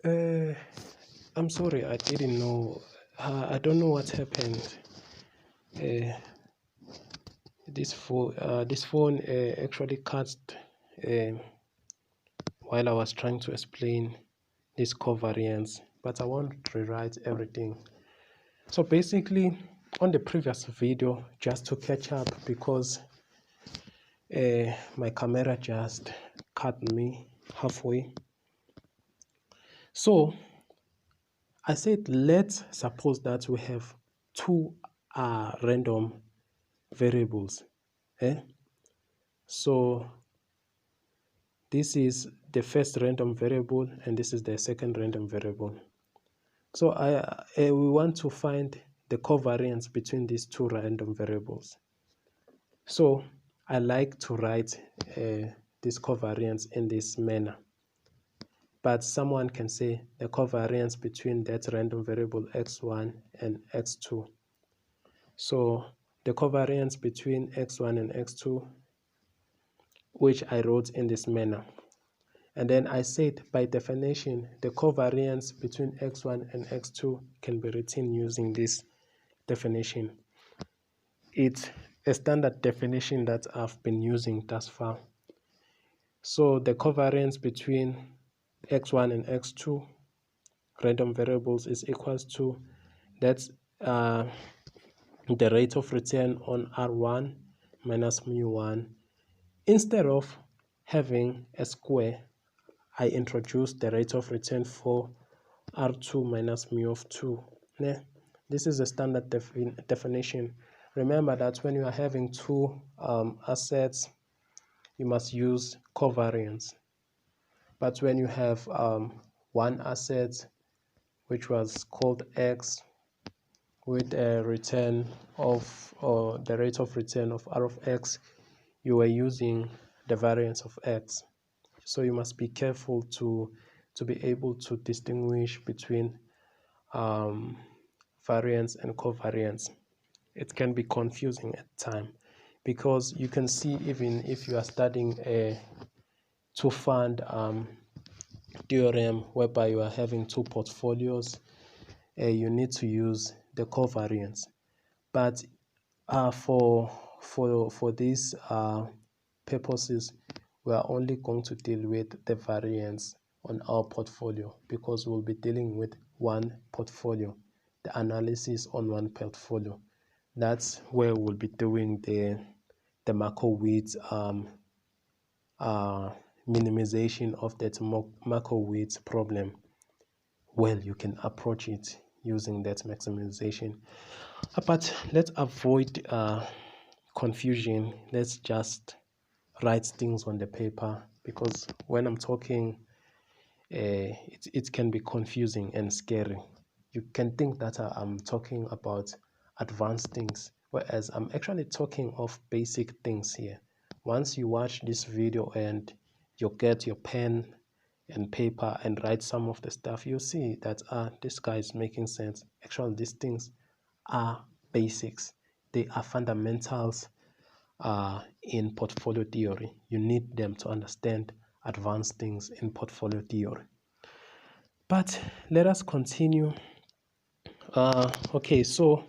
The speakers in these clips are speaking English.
Uh, I'm sorry, I didn't know. I don't know what happened. This phone actually cut uh, while I was trying to explain this covariance, but I want to rewrite everything. So basically, on the previous video, just to catch up, because my camera just cut me halfway. So I said, let's suppose that we have two random variables. So this is the first random variable and this is the second random variable. So we want to find the covariance between these two random variables. So I like to write this covariance in this manner. But someone can say the covariance between that random variable x1 and x2. So the covariance between x1 and x2, which I wrote in this manner. And then I said, by definition, the covariance between x1 and x2 can be written using this definition. It's a standard definition that I've been using thus far. So the covariance between x1 and x2 random variables is equals to, that's the rate of return on R1 minus mu1. Instead of having a square, I introduced the rate of return for R2 minus mu of 2. This is a standard definition. Remember that when you are having two assets, you must use covariance. But when you have one asset, which was called X, with a return of, or the rate of return of R of X, you were using the variance of X. So you must be careful to be able to distinguish between variance and covariance. It can be confusing at times, because you can see, even if you are studying a two-fund theorem whereby you are having two portfolios, you need to use the covariance. But for these purposes, we are only going to deal with the variance on our portfolio, because we'll be dealing with one portfolio, the analysis on one portfolio. That's where we'll be doing the Markowitz minimization of that Markowitz problem. Well, you can approach it using that maximization. But let's avoid confusion. Let's just write things on the paper, because when I'm talking, it can be confusing and scary. You can think that I'm talking about advanced things, whereas I'm actually talking of basic things here. Once you watch this video and you get your pen and paper and write some of the stuff, you'll see that this guy is making sense. Actually, these things are basics. They are fundamentals in portfolio theory. You need them to understand advanced things in portfolio theory. But let us continue. Okay, so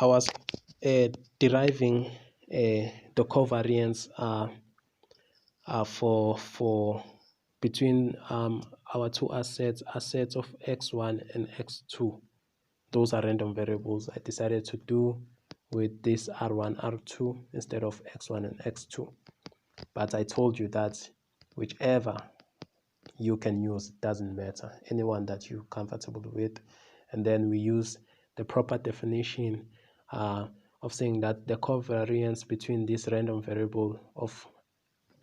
I was deriving the covariance for between our two assets of x1 and x2. Those are random variables. I decided to do with this r1, r2 instead of x1 and x2. But I told you that whichever you can use, doesn't matter, anyone that you're comfortable with. And then we use the proper definition of saying that the covariance between this random variable of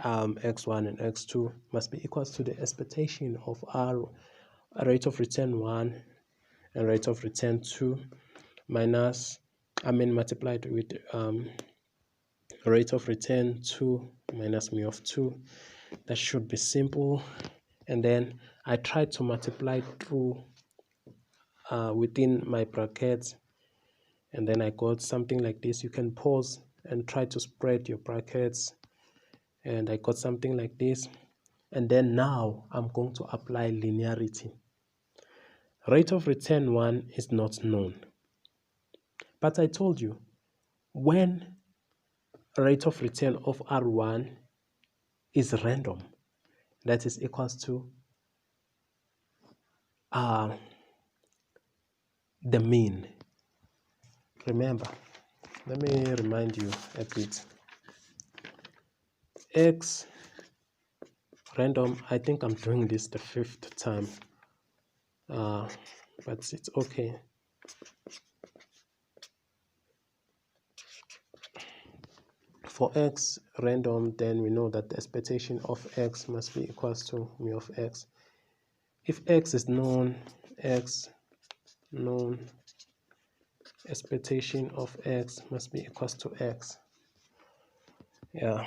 x1 and x2 must be equal to the expectation of r rate of return 1 and rate of return 2 minus, multiplied with rate of return 2 minus mu of 2. That should be simple. And then I tried to multiply through within my brackets, and then I got something like this. You can pause and try to spread your brackets, and I got something like this. And then now I'm going to apply linearity. Rate of return 1 is not known. But I told you, when rate of return of R1 is random, that is equals to the mean. Remember, let me remind you a bit. X random, I think I'm doing this the 5th time, but it's okay. For x random, then we know that the expectation of x must be equals to mu of x. If x is known, expectation of x must be equals to x. Yeah,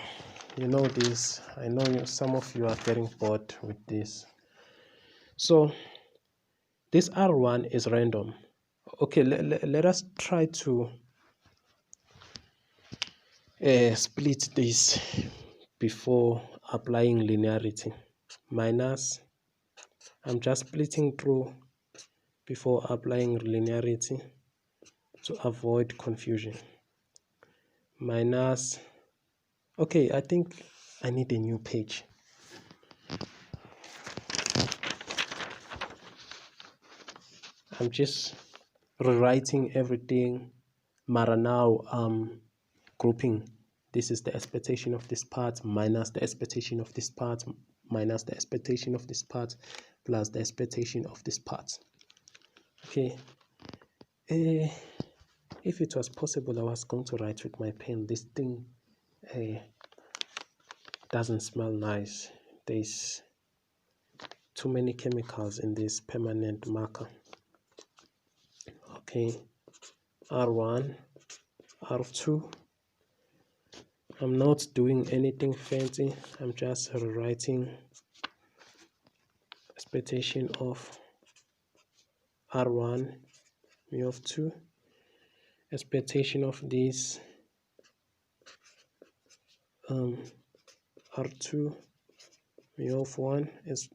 you know this. I know some of you are getting bored with this. So this R1 is random. Okay, let us try to split this before applying linearity. Minus, I'm just splitting through before applying linearity to avoid confusion. Minus, okay, I think I need a new page. I'm just rewriting everything, but now grouping. This is the expectation of this part minus the expectation of this part minus the expectation of this part plus the expectation of this part. Okay. If it was possible, I was going to write with my pen. This thing doesn't smell nice. There's too many chemicals in this permanent marker. Okay, R1, R2. I'm not doing anything fancy. I'm just rewriting expectation of R1 mu of 2, expectation of this R2 mu of 1 is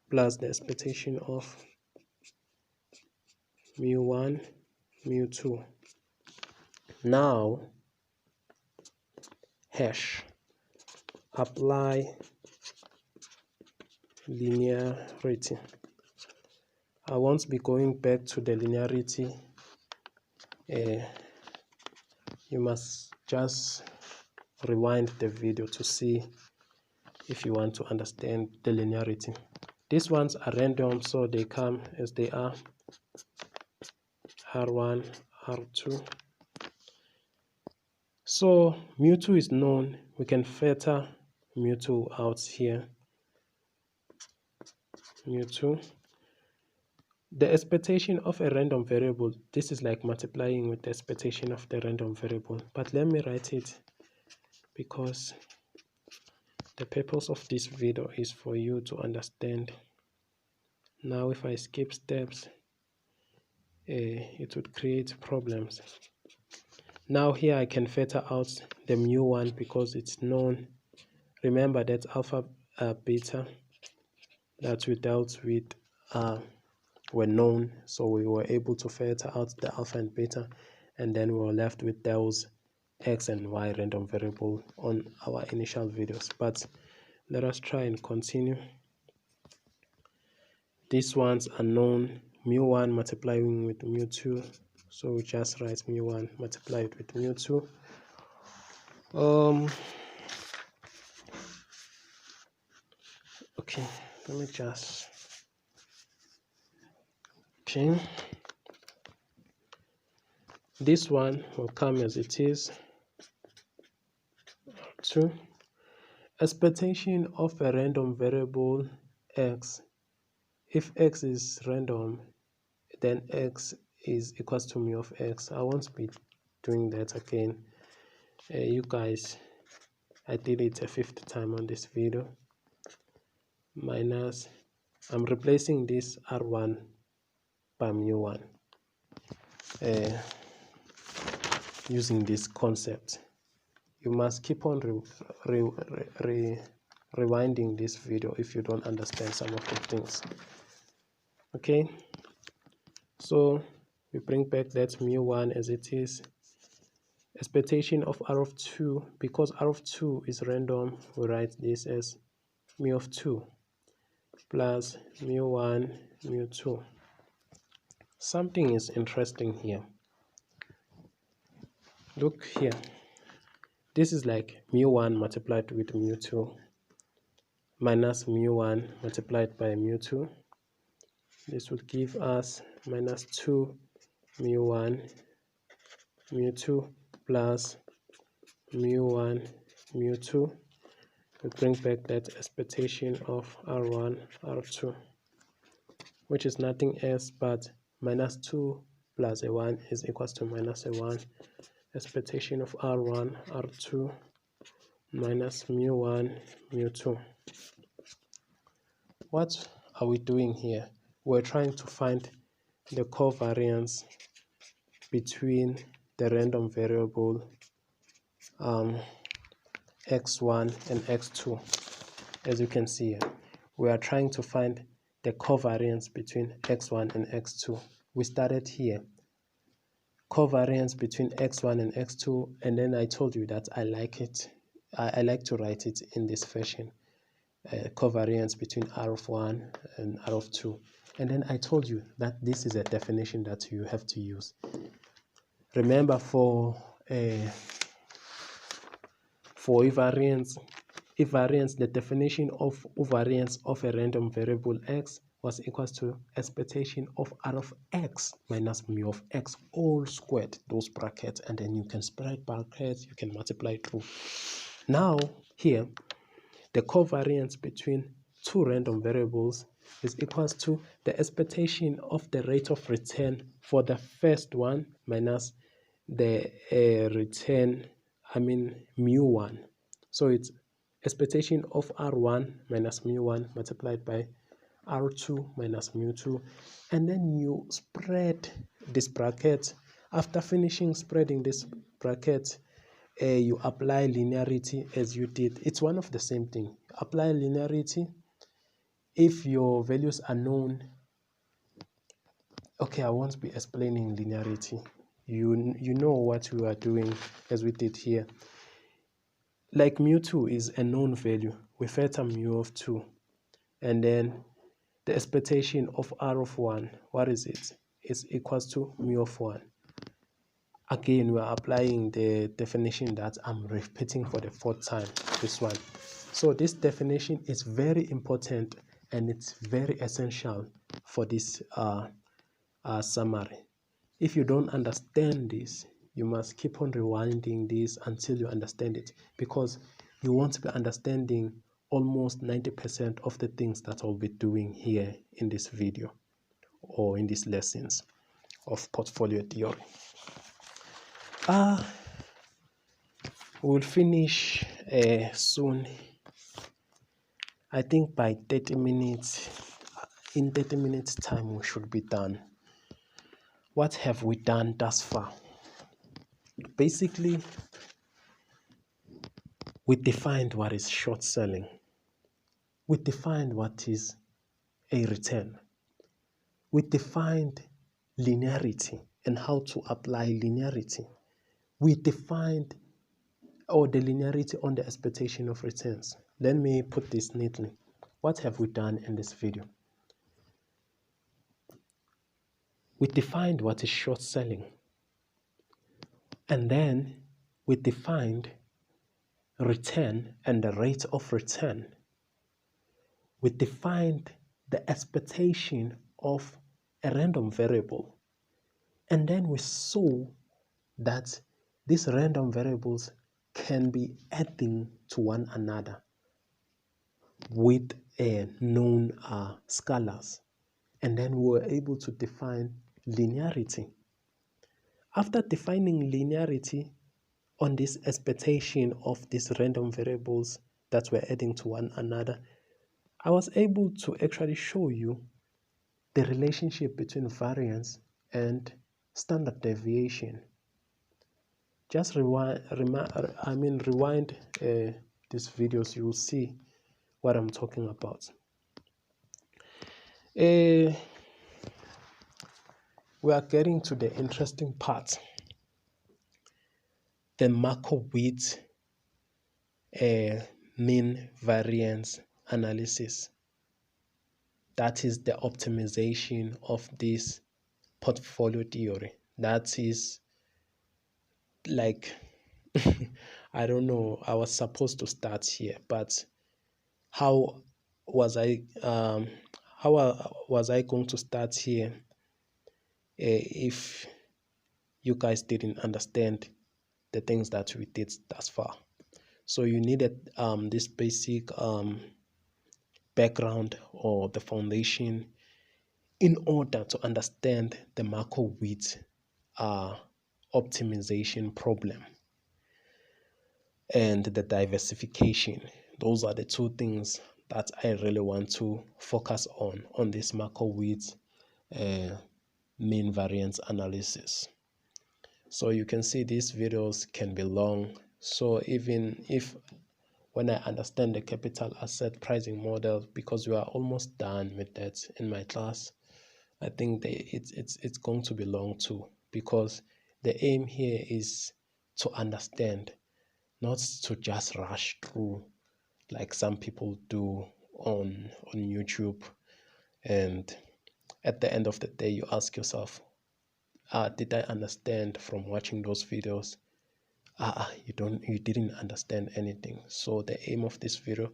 plus the expectation of mu1 mu2. Now hash apply linearity. I won't be going back to the linearity. You must just rewind the video to see if you want to understand the linearity. These ones are random, so they come as they are. R1, R2. So mu2 is known. We can filter mu2 out here. Mu2. The expectation of a random variable, this is like multiplying with the expectation of the random variable. But let me write it because the purpose of this video is for you to understand. Now if I skip steps, it would create problems. Now here I can filter out the mu1 because it's known. Remember that alpha beta that we dealt with were known, so we were able to filter out the alpha and beta, and then we were left with those x and y random variable on our initial videos. But let us try and continue. These ones are known, mu1 multiplying with mu2, so we just write mu1 multiplied with mu2. Okay, let me just this one will come as it is. 2. Expectation of a random variable x. If x is random, then x is equals to mu of x. I won't be doing that again. You guys, I did it a 5th time on this video. Minus, I'm replacing this R1 by mu1 using this concept. You must keep on rewinding this video if you don't understand some of the things. Okay, so we bring back that mu1 as it is. Expectation of r of 2, because r of 2 is random, we write this as mu of 2 plus mu1 mu2. Something is interesting here. Look here. This is like mu1 multiplied with mu2 minus mu1 multiplied by mu2. This will give us minus 2 mu1 mu2 plus mu1 mu2. We bring back that expectation of r1 r2, which is nothing else but minus 2 plus a 1 is equals to minus a 1. Expectation of r1 r2 minus mu1 mu2. What are we doing here? We're trying to find the covariance between the random variable x1 and x2. As you can see here, we are trying to find the covariance between x1 and x2. We started here, covariance between x1 and x2, and then I told you that I like to write it in this fashion, covariance between r of 1 and r of 2. And then I told you that this is a definition that you have to use. Remember, for variance, the definition of variance of a random variable x was equals to expectation of r of x minus mu of x all squared, those brackets, and then you can spread brackets, you can multiply through. Now here, the covariance between two random variables is equals to the expectation of the rate of return for the first one minus the return, mu1. So it's expectation of r1 minus mu1 multiplied by r2 minus mu2, and then you spread this bracket. After finishing spreading this bracket, you apply linearity as you did. It's one of the same thing. Apply linearity if your values are known. Okay, I won't be explaining linearity. You know what you are doing as we did here. Like mu2 is a known value. We factor mu of 2, and then the expectation of r of 1, what is it? It's equals to mu of 1. Again, we are applying the definition that I'm repeating for the 4th time, this one. So this definition is very important and it's very essential for this summary. If you don't understand this, you must keep on rewinding this until you understand it, because you won't be understanding almost 90% of the things that I'll be doing here in this video or in these lessons of portfolio theory. We'll finish soon. I think by 30 minutes, in 30 minutes time we should be done. What have we done thus far? Basically, we defined what is short selling. We defined what is a return. We defined linearity and how to apply linearity. We defined the linearity on the expectation of returns. Let me put this neatly. What have we done in this video? We defined what is short selling. And then we defined return and the rate of return. We defined the expectation of a random variable. And then we saw that these random variables can be adding to one another with known scalars. And then we were able to define linearity. After defining linearity on this expectation of these random variables that were adding to one another, I was able to actually show you the relationship between variance and standard deviation. Just rewind these videos, you will see what I'm talking about. We are getting to the interesting part, the Markowitz mean variance analysis. That is the optimization of this portfolio theory. That is like I don't know, I was supposed to start here, but how was I going to start here if you guys didn't understand the things that we did thus far? So you needed this basic background or the foundation in order to understand the Markowitz optimization problem and the diversification. Those are the two things that I really want to focus on this Markowitz mean variance analysis. So you can see these videos can be long. So even if when I understand the capital asset pricing model, because we are almost done with that in my class, I think it's going to be long too, because the aim here is to understand, not to just rush through like some people do on YouTube, and at the end of the day you ask yourself, did I understand from watching those videos? You didn't understand anything. So the aim of this video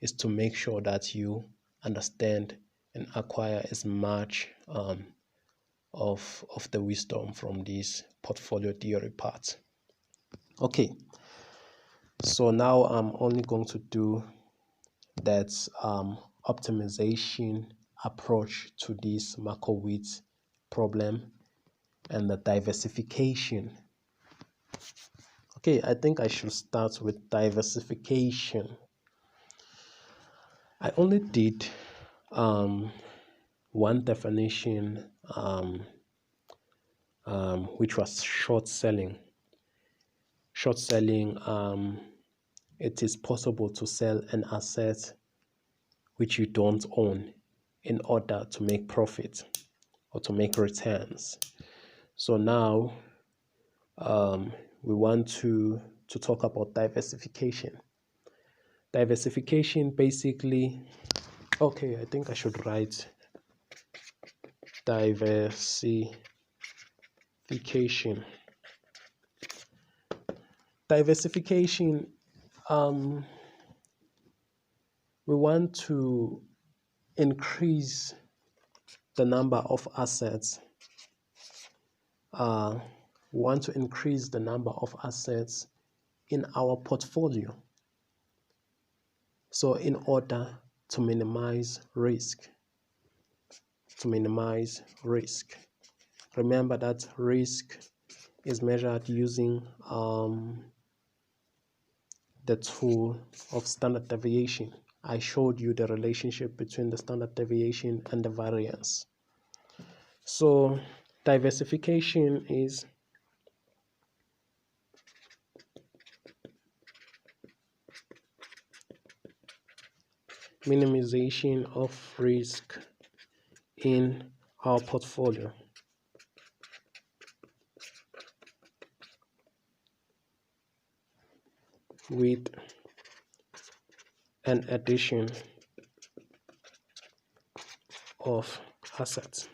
is to make sure that you understand and acquire as much of the wisdom from this portfolio theory part. Okay, so now I'm only going to do that optimization approach to this Markowitz problem and the diversification. Okay, I think I should start with diversification. I only did one definition, which was short selling. Short selling, it is possible to sell an asset which you don't own in order to make profit or to make returns. So now we want to talk about diversification. Diversification basically, okay, I think I should write diversification. Diversification, we want to increase the number of assets. We want to increase the number of assets in our portfolio. So in order to minimize risk, remember that risk is measured using the tool of standard deviation. I showed you the relationship between the standard deviation and the variance. So diversification is minimization of risk in our portfolio. With an addition of assets.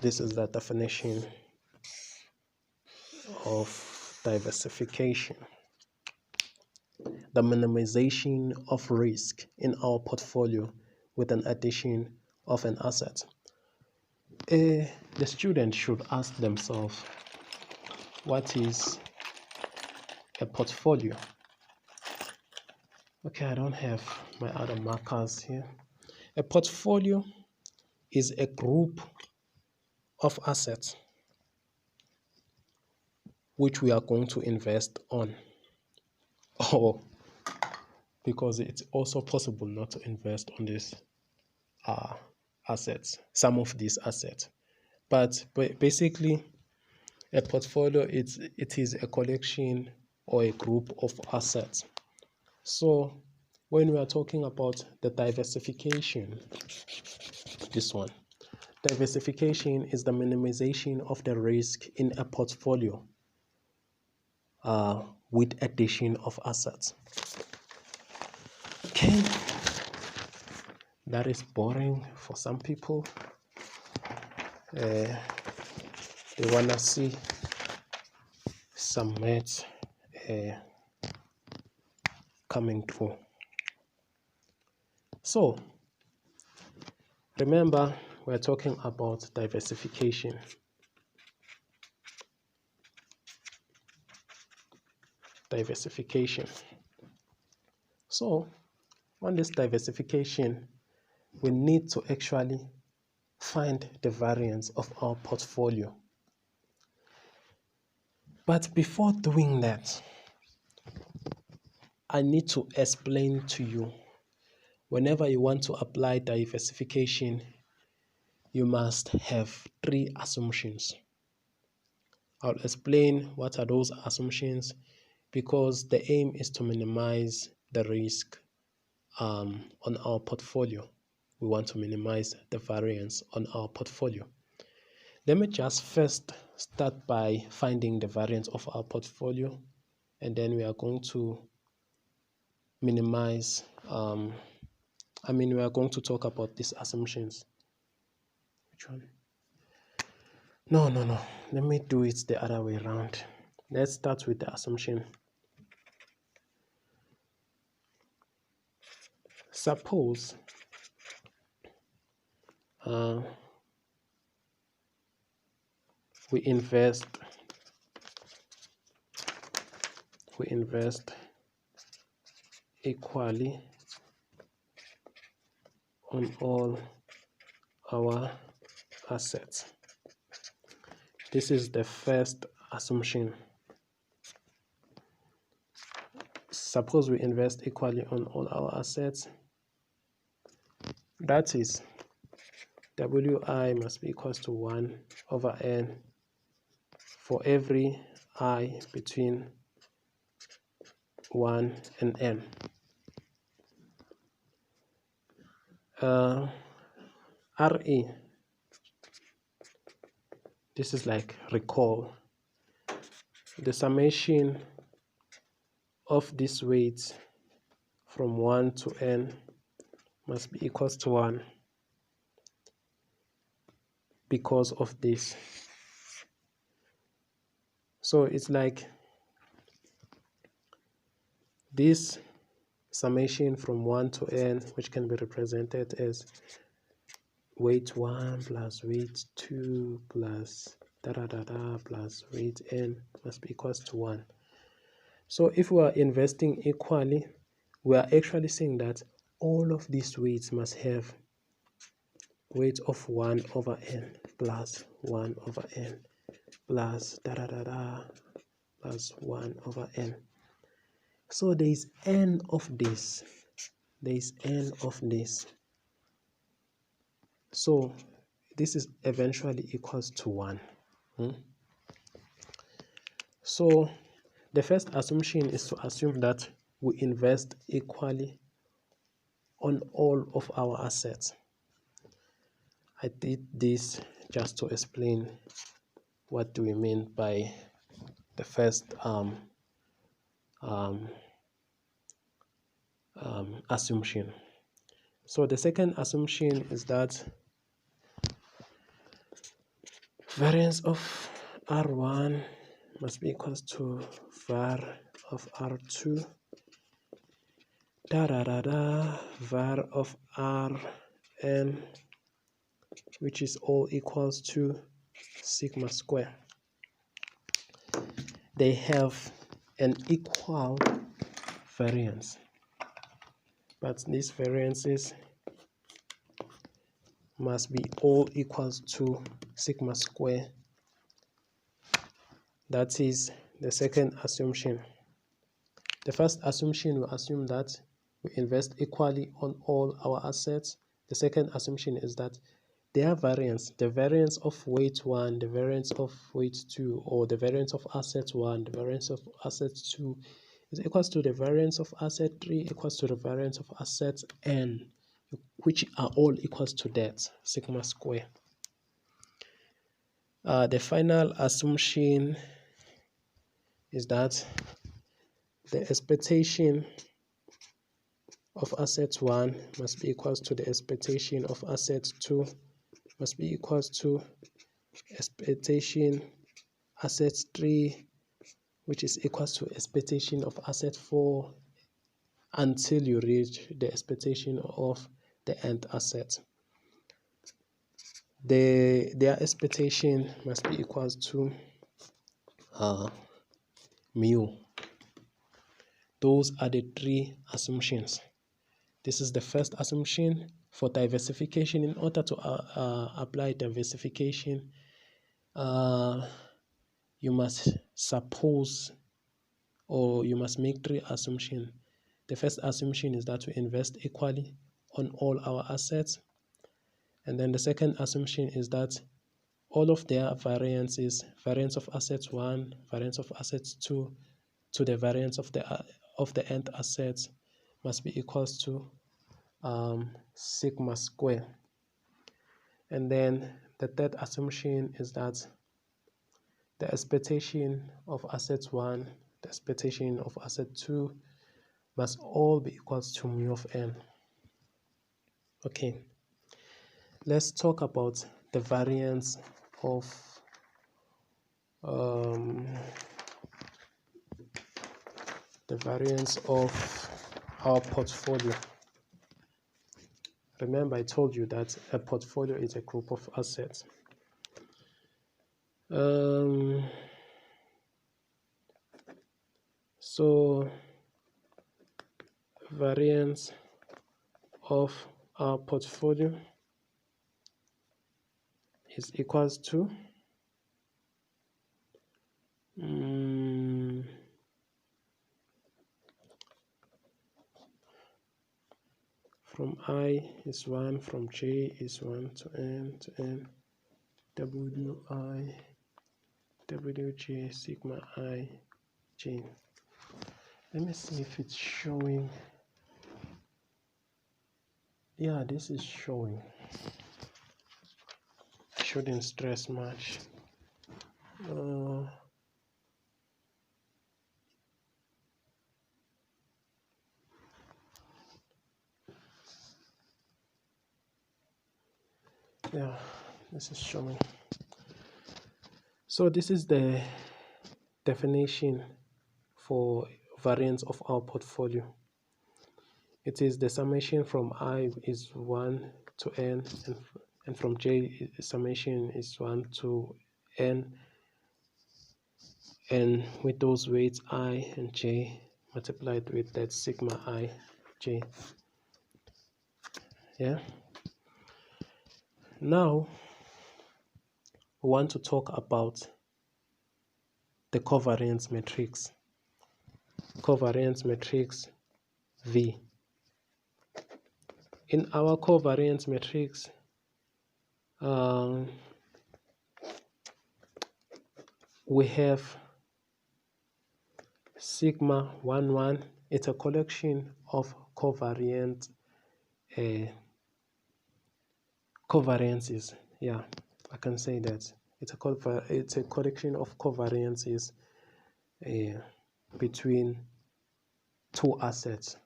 This is the definition of diversification. The minimization of risk in our portfolio with an addition of an asset. The student should ask themselves, what is a portfolio? Okay, I don't have my other markers here. A portfolio is a group of assets which we are going to invest on, or because it's also possible not to invest on these assets, some of these assets. But basically, a portfolio it is a collection or a group of assets. So when we are talking about the diversification, this one, diversification is the minimization of the risk in a portfolio with addition of assets. Okay, that is boring for some people. They wanna see some maths coming through. So remember, we're talking about diversification. So on this diversification, we need to actually find the variance of our portfolio. But before doing that, I need to explain to you, whenever you want to apply diversification, you must have 3 assumptions. I'll explain what are those assumptions, because the aim is to minimize the risk on our portfolio. We want to minimize the variance on our portfolio. Let me just first start by finding the variance of our portfolio, and then we are going to minimize, we are going to talk about these assumptions. Which one? No. Let me do it the other way around. Let's start with the assumption. Suppose we invest equally on all our assets. This is the first assumption. Suppose we invest equally on all our assets. That is, Wi must be equals to 1 over n for every I between 1 and n. RE, this is like recall. The summation of these weights from 1 to n must be equals to 1 because of this. So it's like this summation from 1 to n, which can be represented as weight 1 plus weight 2 plus plus weight n must be equals to 1. So if we are investing equally, we are actually saying that all of these weights must have weight of 1 over n plus 1 over n plus plus 1 over n. So there is n of this. There is n of this. So this is eventually equals to 1. So the first assumption is to assume that we invest equally on all of our assets. I did this just to explain what do we mean by the first assumption. So the second assumption is that variance of R1 must be equals to var of R2 var of Rn, which is all equals to sigma square. They have an equal variance, but these variances must be all equals to sigma square. That is the second assumption. The first assumption, we assume that we invest equally on all our assets. The second assumption is that their variance, the variance of weight 1, the variance of weight 2, or the variance of asset 1, the variance of asset 2 is equals to the variance of asset 3 equals to the variance of asset n, which are all equals to that, sigma square. The final assumption is that the expectation of asset 1 must be equals to the expectation of asset 2 must be equals to expectation asset 3, which is equals to expectation of asset 4 until you reach the expectation of the end asset. Their expectation must be equals to mu. Those are the three assumptions. This is the first assumption for diversification. In order to apply diversification, you must suppose, or you must make three assumptions. The first assumption is that we invest equally on all our assets. And then the second assumption is that all of their variances, variance of assets 1, variance of assets 2, to the variance of the end assets must be equals to sigma square. And then the third assumption is that the expectation of asset 1, the expectation of asset 2 must all be equals to mu of n. Okay, let's talk about the variance of our portfolio. Remember, I told you that a portfolio is a group of assets. So variance of our portfolio is equals to from I is 1, from J is 1 to N, WI, WJ, sigma I, J. Let me see if it's showing. Yeah, this is showing. I shouldn't stress much. Yeah, this is showing. So this is the definition for variance of our portfolio. It is the summation from I is 1 to N, and from J summation is 1 to N, and with those weights I and J multiplied with that sigma I, J. Yeah. Now we want to talk about the covariance matrix. Covariance matrix V. In our covariance matrix, we have sigma 1, 1. It's a collection of covariant covariances. Yeah, I can say that. It's a collection of covariances between two assets.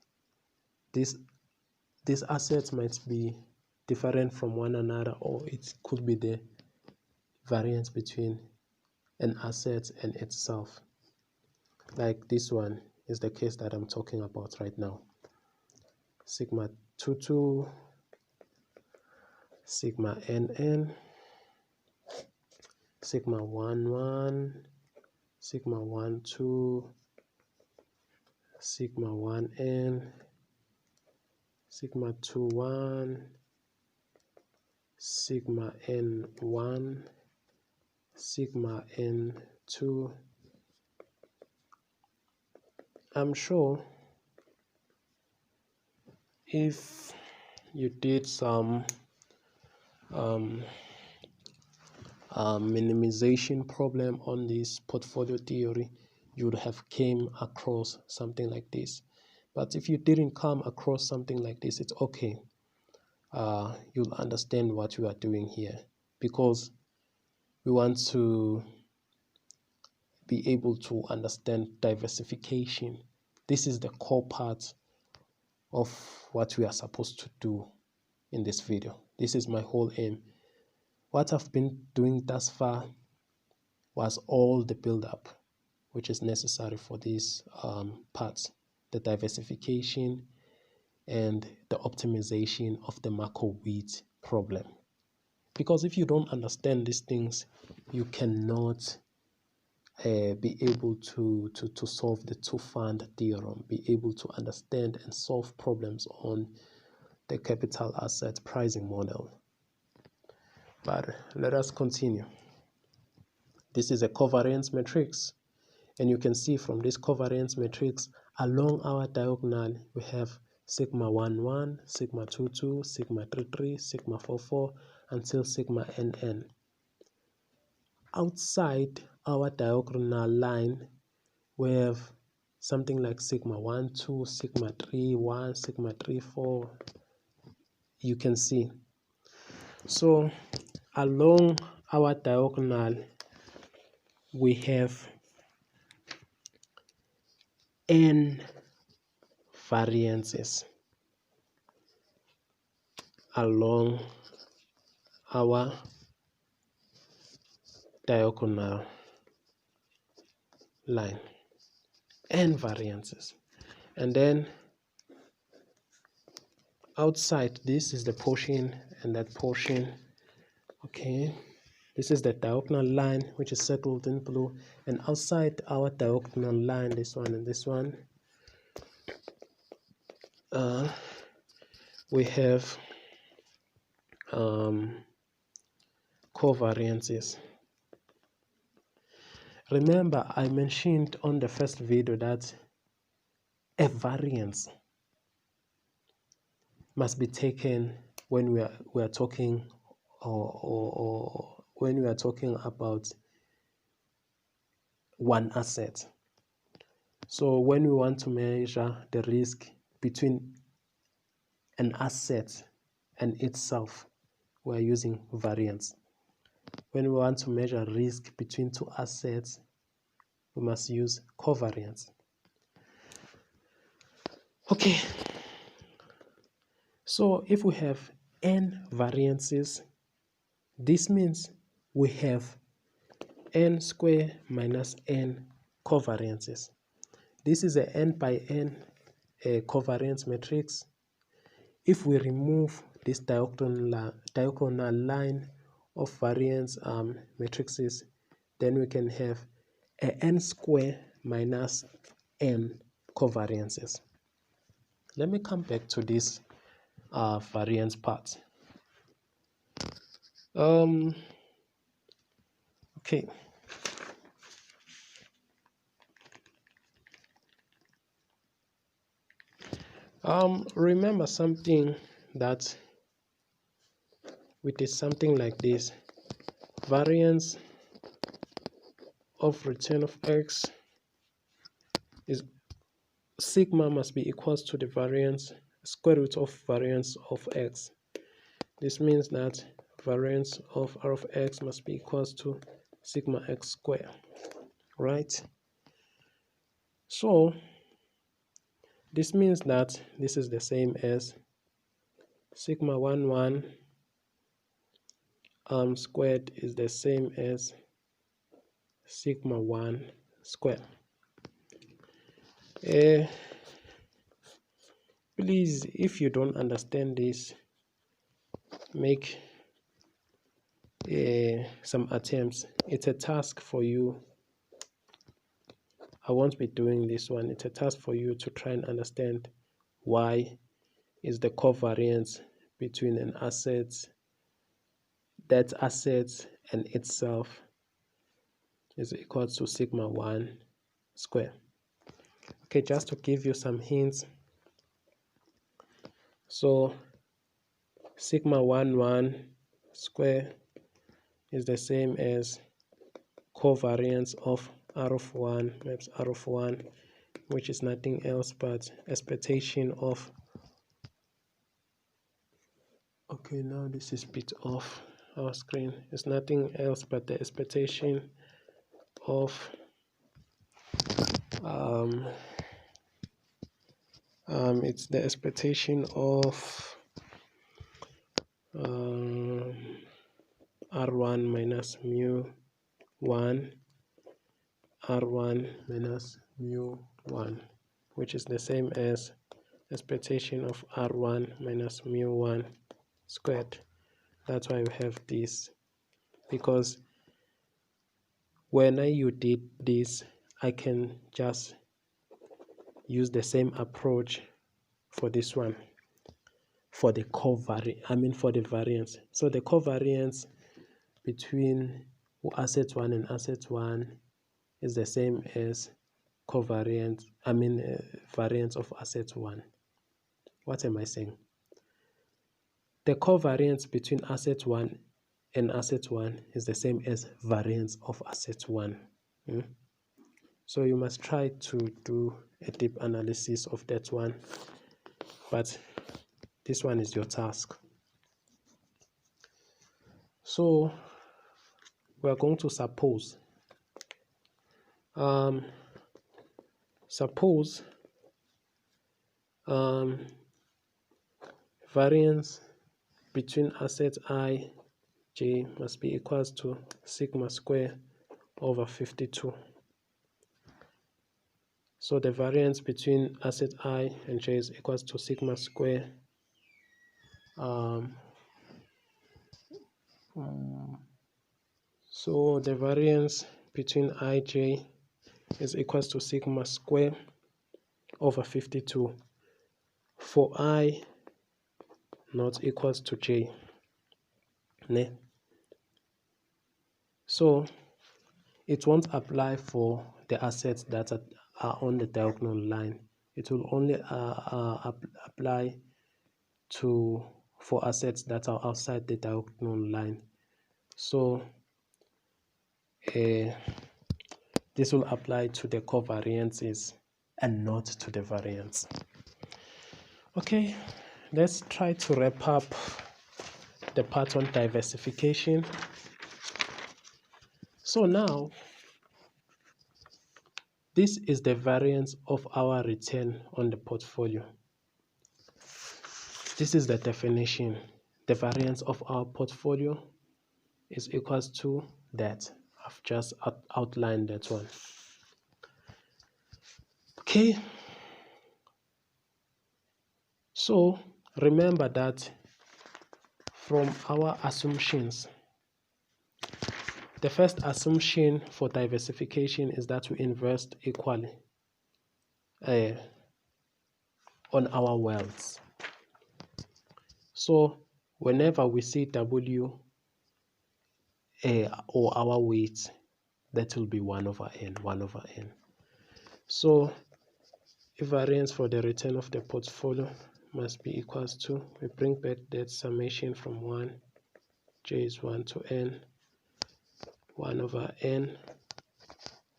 These assets might be different from one another, or it could be the variance between an asset and itself. Like this one is the case that I'm talking about right now. Sigma 2, 2, sigma NN, sigma 1, 1, sigma 1, 2, sigma 1N, sigma 2, 1, sigma N1, sigma N2. I'm sure if you did some minimization problem on this portfolio theory, you would have came across something like this. But if you didn't come across something like this, it's okay. You'll understand what we are doing here, because we want to be able to understand diversification. This is the core part of what we are supposed to do in this video. This is my whole aim. What I've been doing thus far was all the build-up which is necessary for these parts, the diversification and the optimization of the macro-wheat problem. Because if you don't understand these things, you cannot be able to solve the two-fund theorem, be able to understand and solve problems on the capital asset pricing model. But let us continue. This is a covariance matrix, and you can see from this covariance matrix along our diagonal we have sigma 1, sigma 2, sigma 3, sigma 4 until sigma nn. Outside our diagonal line we have something like sigma 1, 2, sigma 3, 1, sigma 3, 4. You can see. So along our diagonal we have n variances along our diagonal line, n variances. And then outside, this is the portion and that portion. Okay, this is the diagonal line which is circled in blue, and outside our diagonal line, this one and this one, we have covariances. Remember, I mentioned on the first video that a variance must be taken when we are talking or when we are talking about one asset. So when we want to measure the risk between an asset and itself, we are using variance. When we want to measure risk between two assets, we must use covariance. Okay, so if we have n variances, this means we have n square minus n covariances. This is a n by n covariance matrix. If we remove this diagonal line of variance matrices, then we can have a n square minus n covariances. Let me come back to this variance part. Okay. Remember something that it is something like this. Variance of return of x is sigma must be equals to the variance square root of variance of x. This means that variance of r of x must be equals to sigma x square, right? So this means that this is the same as sigma 1 squared is the same as sigma 1 squared. Please, if you don't understand this, make some attempts. It's a task for you. I won't be doing this one. It's a task for you to try and understand why is the covariance between an asset, that asset and itself is equal to sigma 1 square. Okay, just to give you some hints. So sigma 1 square is the same as covariance of R of 1 maps R of 1, which is nothing else but expectation of, okay, now this is bit off our screen, it's nothing else but the expectation of it's the expectation of R1 minus mu 1 R1 minus mu 1, which is the same as expectation of R1 minus mu 1 squared. That's why we have this, because when you did this, I can just use the same approach for this one, for the for the variance. So the covariance between asset 1 and asset 1 is the same as covariance, variance of asset 1. What am I saying? The covariance between asset 1 and asset 1 is the same as variance of asset 1. So you must try to do a deep analysis of that one, but this one is your task. So we are going to suppose variance between asset I, j must be equals to sigma square over 52. So the variance between asset I and j is equals to sigma square so the variance between ij is equals to sigma square over 52 for I not equals to j. So it won't apply for the assets that are on the diagonal line. It will only apply for assets that are outside the diagonal line. So this will apply to the covariances and not to the variance. Okay, let's try to wrap up the part on diversification. So now, this is the variance of our return on the portfolio. This is the definition. The variance of our portfolio is equals to that. I've just outlined that one. Okay. So remember that from our assumptions, the first assumption for diversification is that we invest equally on our wealth. So whenever we see W or our weight, that will be 1 over n, 1 over n. So variance for the return of the portfolio must be equals to, we bring back that summation from 1, j is 1 to n, 1 over n,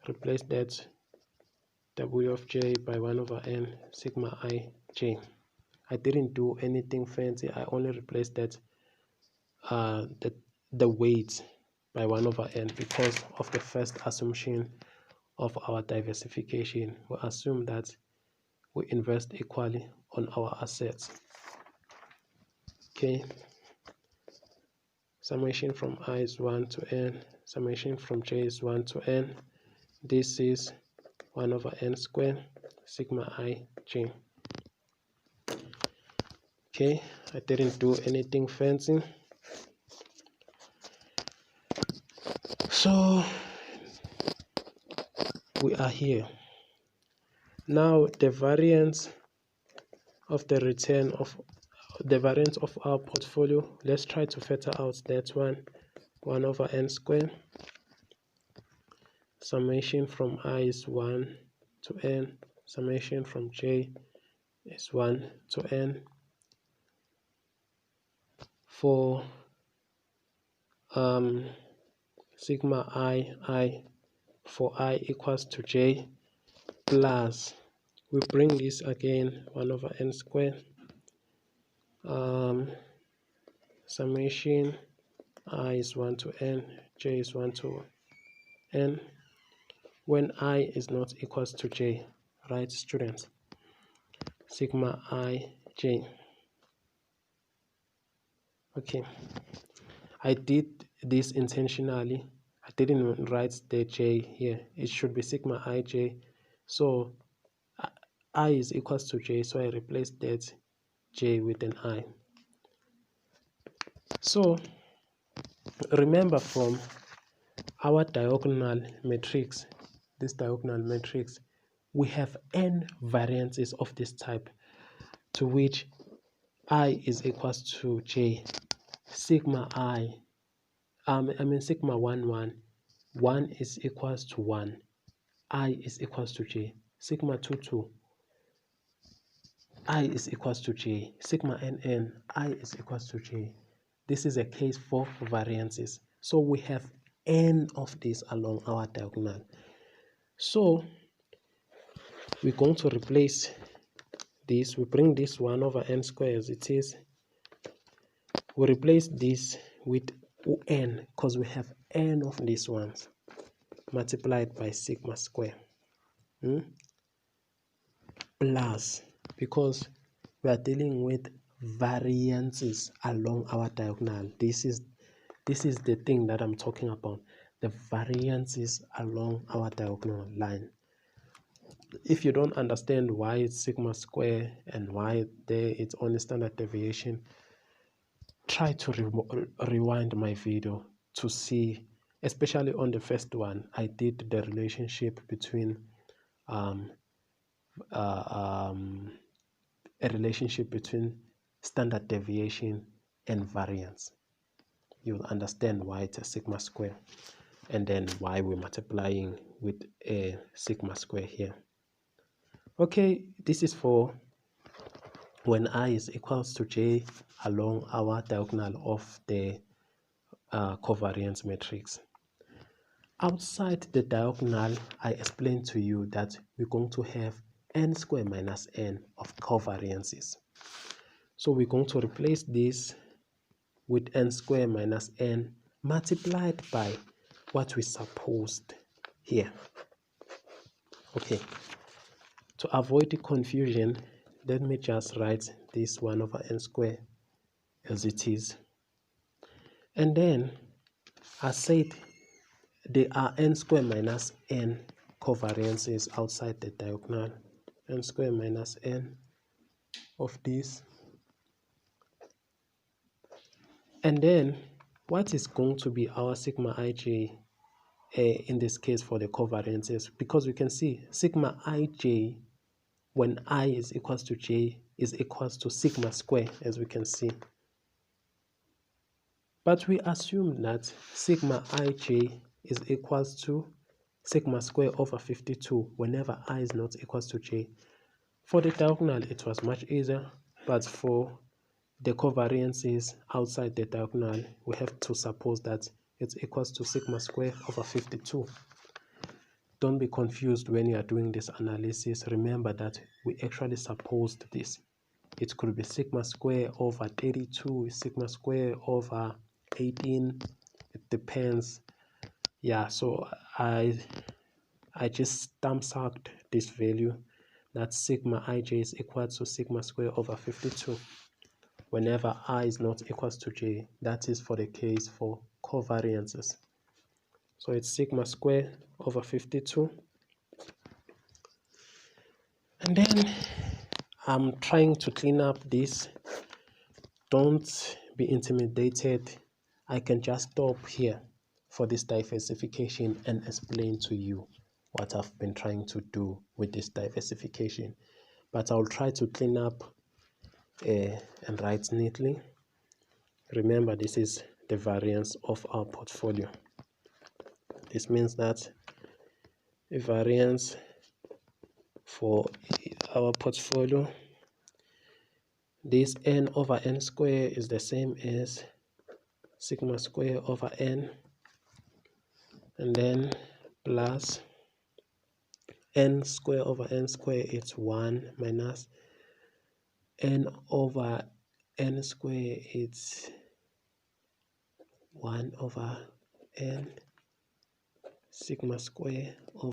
replace that W of j by 1 over n, sigma I j. I didn't do anything fancy, I only replaced that the weight by 1 over n because of the first assumption of our diversification. We assume that we invest equally on our assets. Okay. Summation from I is 1 to n, summation from j is 1 to n. This is 1 over n squared, sigma I j. Okay, I didn't do anything fancy. So we are here. Now the variance of the return of the variance of our portfolio, let's try to factor out that one. 1 over n squared. Summation from I is 1 to n. Summation from j is 1 to n. For sigma I for I equals to j plus, we bring this again 1 over n squared, summation I is 1 to n, j is 1 to n, when I is not equals to j, right students? Sigma I j. Okay, I did this intentionally. I didn't write the j here. It should be sigma ij. So I is equals to j, so I replace that j with an I. So remember from our diagonal matrix, this diagonal matrix, we have n variances of this type, to which I is equals to j. Sigma I, sigma 1, 1. 1 is equals to 1. I is equals to j. Sigma 2, 2. I is equals to j. Sigma nn, I is equals to j. This is a case for variances. So we have n of these along our diagonal. So we're going to replace this. We bring this 1 over n squared as it is. We replace this with n because we have n of these ones multiplied by sigma square. Plus, because we are dealing with variances along our diagonal. This is the thing that I'm talking about, the variances along our diagonal line. If you don't understand why it's sigma square and why there it's only standard deviation, try to rewind my video to see, especially on the first one, I did the relationship between a relationship between standard deviation and variance. You'll understand why it's a sigma square and then why we're multiplying with a sigma square here. Okay, this is for when I is equals to j along our diagonal of the covariance matrix. Outside the diagonal, I explained to you that we're going to have n squared minus n of covariances. So we're going to replace this with n squared minus n multiplied by what we supposed here. Okay, to avoid the confusion, let me just write this 1 over n squared as it is. And then I said there are n squared minus n covariances outside the diagonal, n squared minus n of this. And then what is going to be our sigma ij in this case for the covariances? Because we can see sigma ij when I is equals to j is equals to sigma square, as we can see. But we assume that sigma ij is equals to sigma square over 52 whenever I is not equals to j. For the diagonal, it was much easier, but for the covariances outside the diagonal, we have to suppose that it's equals to sigma square over 52. Don't be confused when you are doing this analysis. Remember that we actually supposed this. It could be sigma square over 32, sigma square over 18. It depends. Yeah, so I just thumbs out this value, that sigma ij is equal to sigma square over 52 whenever I is not equals to j. That is for the case for covariances. So it's sigma square over 52. And then I'm trying to clean up this. Don't be intimidated. I can just stop here for this diversification and explain to you what I've been trying to do with this diversification. But I'll try to clean up and write neatly. Remember, this is the variance of our portfolio. This means that a variance for our portfolio, this n over n square is the same as sigma square over n, and then plus n square over n square, it's 1 minus n over n square, it's 1 over n sigma square over